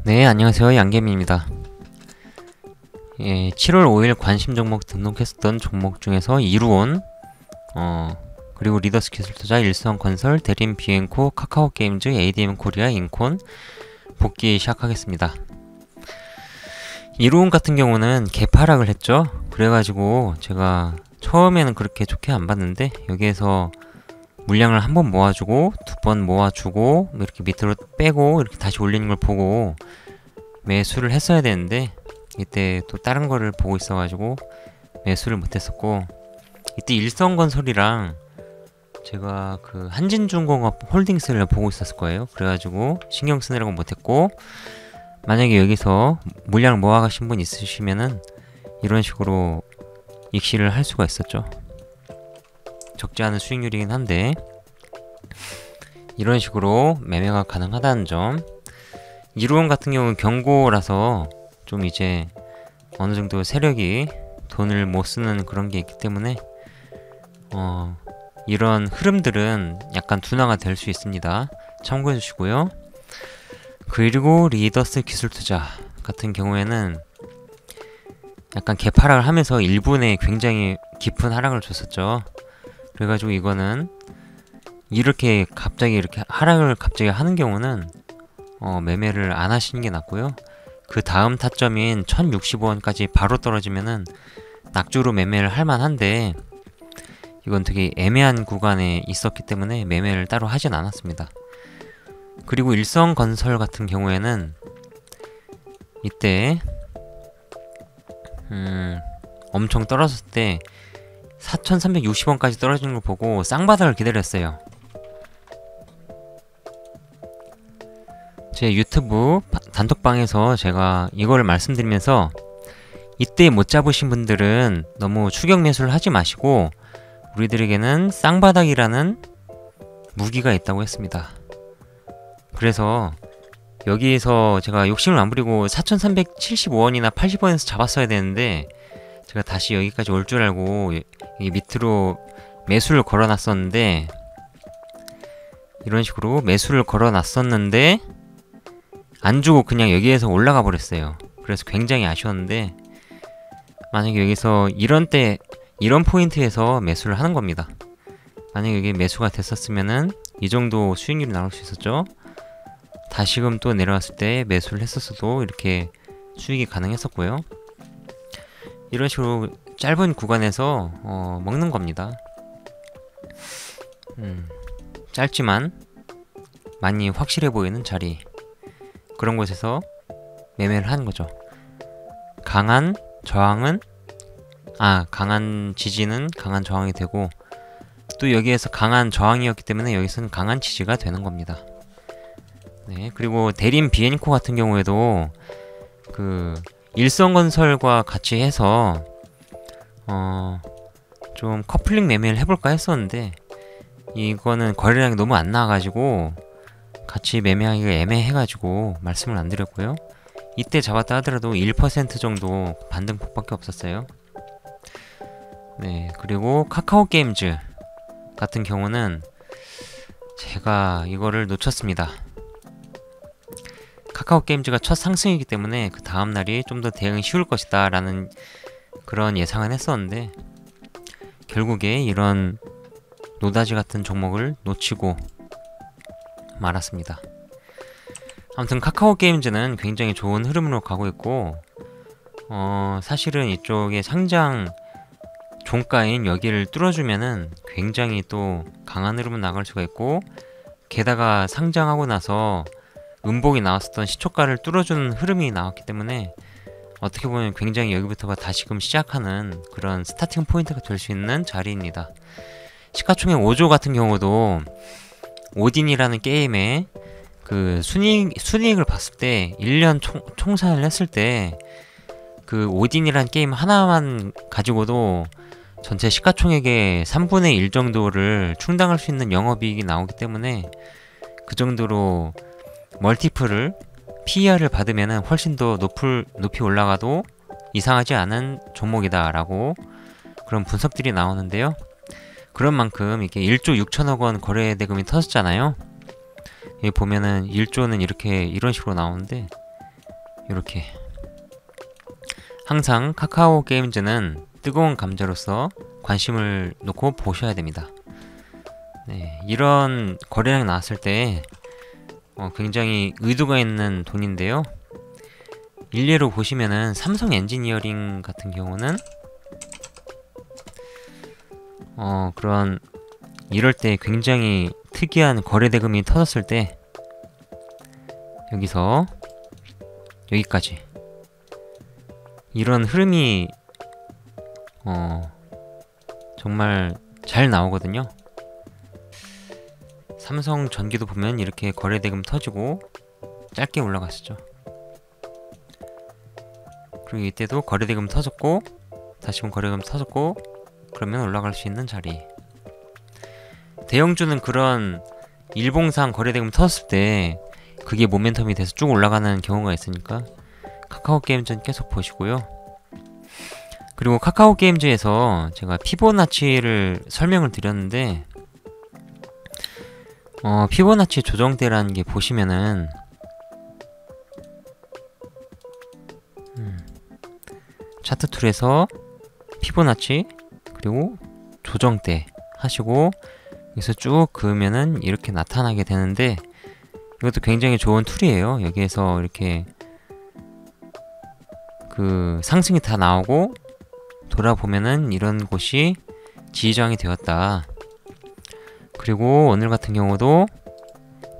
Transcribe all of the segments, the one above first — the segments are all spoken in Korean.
네, 안녕하세요. 양개미입니다. 예, 7월 5일 관심 종목 등록했었던 종목 중에서 이루온, 그리고 리더스 기술투자, 일성건설, 대림 비엔코, 카카오게임즈, ADM 코리아, 인콘 복귀 시작하겠습니다. 이루온 같은 경우는 개파락을 했죠. 그래가지고 제가 처음에는 그렇게 좋게 안 봤는데 여기에서 물량을 한 번 모아주고 두 번 모아주고 이렇게 밑으로 빼고 이렇게 다시 올리는 걸 보고 매수를 했어야 되는데 이때 또 다른 거를 보고 있어가지고 매수를 못했었고, 이때 일성건설이랑 제가 그 한진중공업 홀딩스를 보고 있었을 거예요. 그래가지고 신경 쓰느라고 못했고, 만약에 여기서 물량을 모아가신 분 있으시면은 이런 식으로 익시를 할 수가 있었죠. 적지 않은 수익률이긴 한데 이런 식으로 매매가 가능하다는 점. 이루온 같은 경우는 경고라서 좀 이제 어느 정도 세력이 돈을 못 쓰는 그런 게 있기 때문에 이런 흐름들은 약간 둔화가 될 수 있습니다. 참고해 주시고요. 그리고 리더스 기술투자 같은 경우에는 약간 개파락을 하면서 1분에 굉장히 깊은 하락을 줬었죠. 그래가지고 이거는 이렇게 갑자기 이렇게 하락을 갑자기 하는 경우는 매매를 안 하시는 게 낫고요. 그 다음 타점인 1065원까지 바로 떨어지면은 낙주로 매매를 할 만한데 이건 되게 애매한 구간에 있었기 때문에 매매를 따로 하진 않았습니다. 그리고 일성건설 같은 경우에는 이때 엄청 떨어졌을 때 4360원까지 떨어지는 걸 보고 쌍바닥을 기다렸어요. 제 유튜브 단톡방에서 제가 이거를 말씀드리면서 이때 못 잡으신 분들은 너무 추격 매수를 하지 마시고 우리들에게는 쌍바닥이라는 무기가 있다고 했습니다. 그래서 여기에서 제가 욕심을 안 부리고 4375원이나 80원에서 잡았어야 되는데 제가 다시 여기까지 올 줄 알고 이 밑으로 매수를 걸어 놨었는데, 이런 식으로 매수를 걸어 놨었는데 안 주고 그냥 여기에서 올라가 버렸어요. 그래서 굉장히 아쉬웠는데, 만약에 여기서 이런 포인트에서 매수를 하는 겁니다. 만약에 여기 매수가 됐었으면은 이 정도 수익률이 나올 수 있었죠. 다시금 또 내려왔을 때 매수를 했었어도 이렇게 수익이 가능했었고요. 이런 식으로 짧은 구간에서 먹는 겁니다. 짧지만 많이 확실해 보이는 자리, 그런 곳에서 매매를 하는 거죠. 강한 지지는 강한 저항이 되고, 또 여기에서 강한 저항이었기 때문에 여기서는 강한 지지가 되는 겁니다. 네, 그리고 대림 비엔코 같은 경우에도 그 일성건설과 같이 해서 좀 커플링 매매를 해볼까 했었는데 이거는 거래량이 너무 안 나와가지고 같이 매매하기가 애매해가지고 말씀을 안 드렸고요. 이때 잡았다 하더라도 1% 정도 반등폭밖에 없었어요. 네, 그리고 카카오게임즈 같은 경우는 제가 이거를 놓쳤습니다. 카카오게임즈가 첫 상승이기 때문에 그 다음날이 좀 더 대응이 쉬울 것이다 라는 그런 예상은 했었는데 결국에 이런 노다지 같은 종목을 놓치고 말았습니다. 아무튼 카카오게임즈는 굉장히 좋은 흐름으로 가고 있고, 사실은 이쪽에 상장 종가인 여기를 뚫어주면은 굉장히 또 강한 흐름은 나갈 수가 있고, 게다가 상장하고 나서 음봉이 나왔었던 시초가를 뚫어주는 흐름이 나왔기 때문에 어떻게 보면 굉장히 여기부터가 다시금 시작하는 그런 스타팅 포인트가 될 수 있는 자리입니다. 시가총액 5조 같은 경우도 오딘이라는 게임에 그 순이익을 봤을 때 1년 총산을 했을 때 그 오딘이라는 게임 하나만 가지고도 전체 시가총액의 3분의 1 정도를 충당할 수 있는 영업이익이 나오기 때문에 그 정도로 멀티플을 PER을 받으면 훨씬 더 높이 올라가도 이상하지 않은 종목이다 라고 그런 분석들이 나오는데요. 그런 만큼 이게 1조 6천억 원 거래대금이 터졌잖아요. 여기 보면은 1조는 이런 식으로 나오는데 이렇게 항상 카카오 게임즈는 뜨거운 감자로서 관심을 놓고 보셔야 됩니다. 네, 이런 거래량이 나왔을 때 굉장히 의도가 있는 돈인데요. 일례로 보시면은 삼성 엔지니어링 같은 경우는 그런 이럴 때 굉장히 특이한 거래 대금이 터졌을 때 여기서 여기까지 이런 흐름이 정말 잘 나오거든요. 삼성 전기도 보면 이렇게 거래 대금 터지고 짧게 올라갔었죠. 그리고 이때도 거래 대금 터졌고 다시금 거래 대금 터졌고 그러면 올라갈 수 있는 자리. 대형주는 그런 일봉상 거래 대금 터졌을 때 그게 모멘텀이 돼서 쭉 올라가는 경우가 있으니까 카카오 게임즈는 계속 보시고요. 그리고 카카오 게임즈에서 제가 피보나치를 설명을 드렸는데 피보나치 조정대라는 게 보시면은 차트 툴에서 피보나치 그리고 조정대 하시고 여기서 쭉 그으면은 이렇게 나타나게 되는데 이것도 굉장히 좋은 툴이에요. 여기에서 이렇게 그 상승이 다 나오고 돌아보면은 이런 곳이 지지저항이 되었다. 그리고 오늘 같은 경우도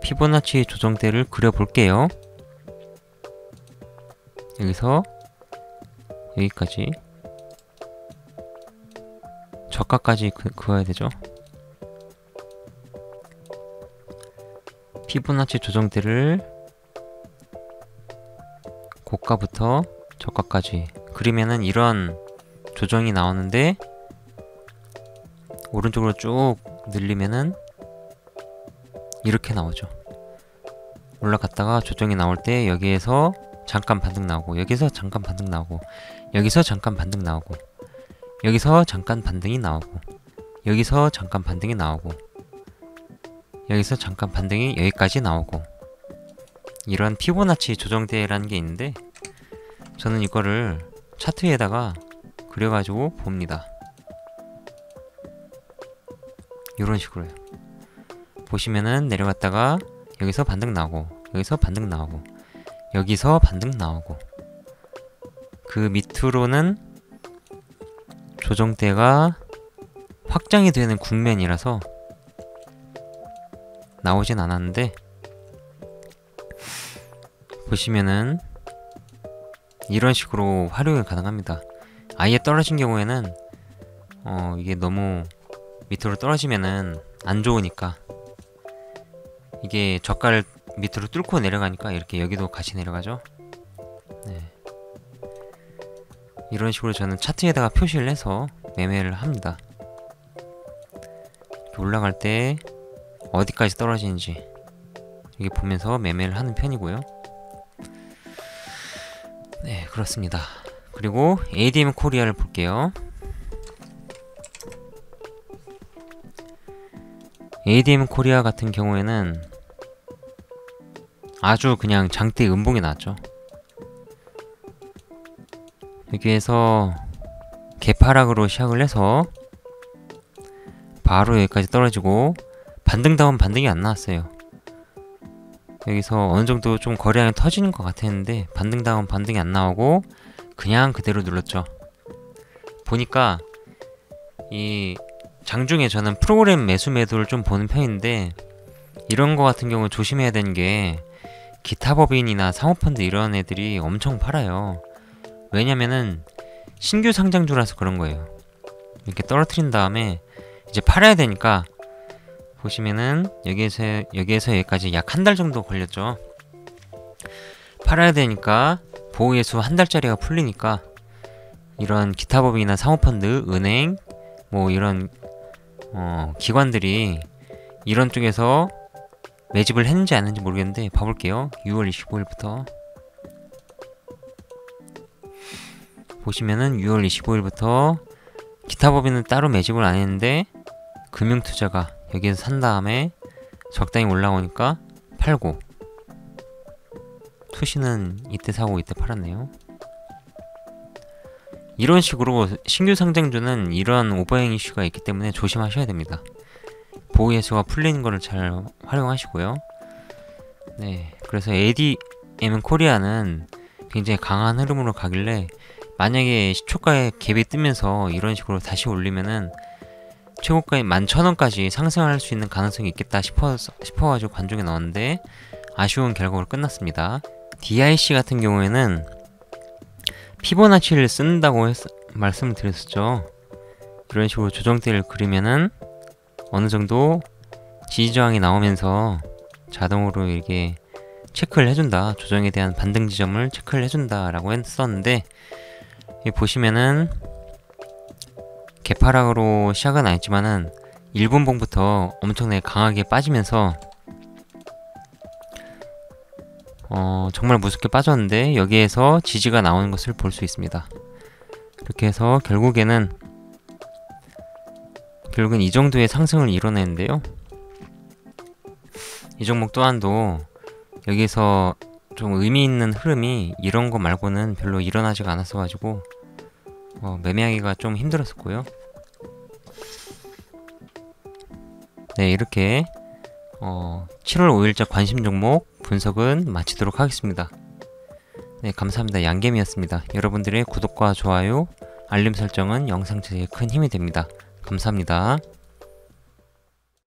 피보나치 조정대를 그려볼게요. 여기서 여기까지 저가까지 그어야 되죠. 피보나치 조정대를 고가부터 저가까지 그리면은 이런 조정이 나오는데 오른쪽으로 쭉 늘리면은 이렇게 나오죠. 올라갔다가 조정이 나올 때 여기에서 잠깐 반등 나오고 여기서 잠깐 반등 나오고 여기서 잠깐 반등 나오고 여기서 잠깐 반등이 나오고 여기서 잠깐 반등이 나오고 여기서 잠깐 반등이 여기까지 나오고 이런 피보나치 조정대라는 게 있는데 저는 이거를 차트에다가 그려가지고 봅니다. 이런 식으로요. 보시면은 내려갔다가 여기서 반등 나오고 여기서 반등 나오고 여기서 반등 나오고 그 밑으로는 조정대가 확장이 되는 국면이라서 나오진 않았는데 보시면은 이런 식으로 활용이 가능합니다. 아예 떨어진 경우에는 이게 너무 밑으로 떨어지면은 안 좋으니까 이게 저가를 밑으로 뚫고 내려가니까 이렇게 여기도 같이 내려가죠. 네. 이런 식으로 저는 차트에다가 표시를 해서 매매를 합니다. 올라갈 때 어디까지 떨어지는지 이게 보면서 매매를 하는 편이고요. 네, 그렇습니다. 그리고 ADM 코리아를 볼게요. ADM 코리아 같은 경우에는 아주 그냥 장대 음봉이 나왔죠. 여기에서 개파락으로 시작을 해서 바로 여기까지 떨어지고 반등다운 반등이 안 나왔어요. 여기서 어느정도 좀 거래량이 터지는 것 같았는데 반등다운 반등이 안 나오고 그냥 그대로 눌렀죠. 보니까 이 장중에 저는 프로그램 매수 매도를 좀 보는 편인데 이런 거 같은 경우 조심해야 되는 게 기타 법인이나 사모펀드 이런 애들이 엄청 팔아요. 왜냐면은 신규 상장주라서 그런 거예요. 이렇게 떨어뜨린 다음에 이제 팔아야 되니까 보시면은 여기에서 여기까지 약 한 달 정도 걸렸죠. 팔아야 되니까 보호예수 한 달짜리가 풀리니까 이런 기타 법인이나 사모펀드, 은행 뭐 이런 기관들이 이런 쪽에서 매집을 했는지 안 했는지 모르겠는데 봐볼게요. 6월 25일부터 보시면은 6월 25일부터 기타 법인은 따로 매집을 안 했는데 금융투자가 여기에서 산 다음에 적당히 올라오니까 팔고 투시는 이때 사고 이때 팔았네요. 이런 식으로 신규 상장주는 이런 오버행 이슈가 있기 때문에 조심하셔야 됩니다. 보호 예수가 풀리는 거를 잘 활용하시고요. 네, 그래서 ADM 코리아는 굉장히 강한 흐름으로 가길래 만약에 시초가에 갭이 뜨면서 이런 식으로 다시 올리면은 최고가인 11,000원까지 상승할 수 있는 가능성이 있겠다 싶어가지고 관중에 넣었는데 아쉬운 결과로 끝났습니다. DIC 같은 경우에는 피보나치를 쓴다고 말씀을 드렸었죠. 이런 식으로 조정대를 그리면은 어느정도 지지저항이 나오면서 자동으로 이렇게 체크를 해준다, 조정에 대한 반등 지점을 체크를 해준다 라고 했었는데, 여기 보시면은 개파락으로 시작은 아니지만은 1분봉부터 엄청나게 강하게 빠지면서 정말 무섭게 빠졌는데 여기에서 지지가 나오는 것을 볼 수 있습니다. 이렇게 해서 결국은 이 정도의 상승을 이뤄내는데요. 이 종목 또한도 여기서 좀 의미 있는 흐름이 이런 거 말고는 별로 일어나지가 않았어가지고 매매하기가 좀 힘들었었고요. 네, 이렇게 7월 5일자 관심 종목 분석은 마치도록 하겠습니다. 네, 감사합니다. 양겜이었습니다. 여러분들의 구독과 좋아요, 알림 설정은 영상 제작에 큰 힘이 됩니다. 감사합니다.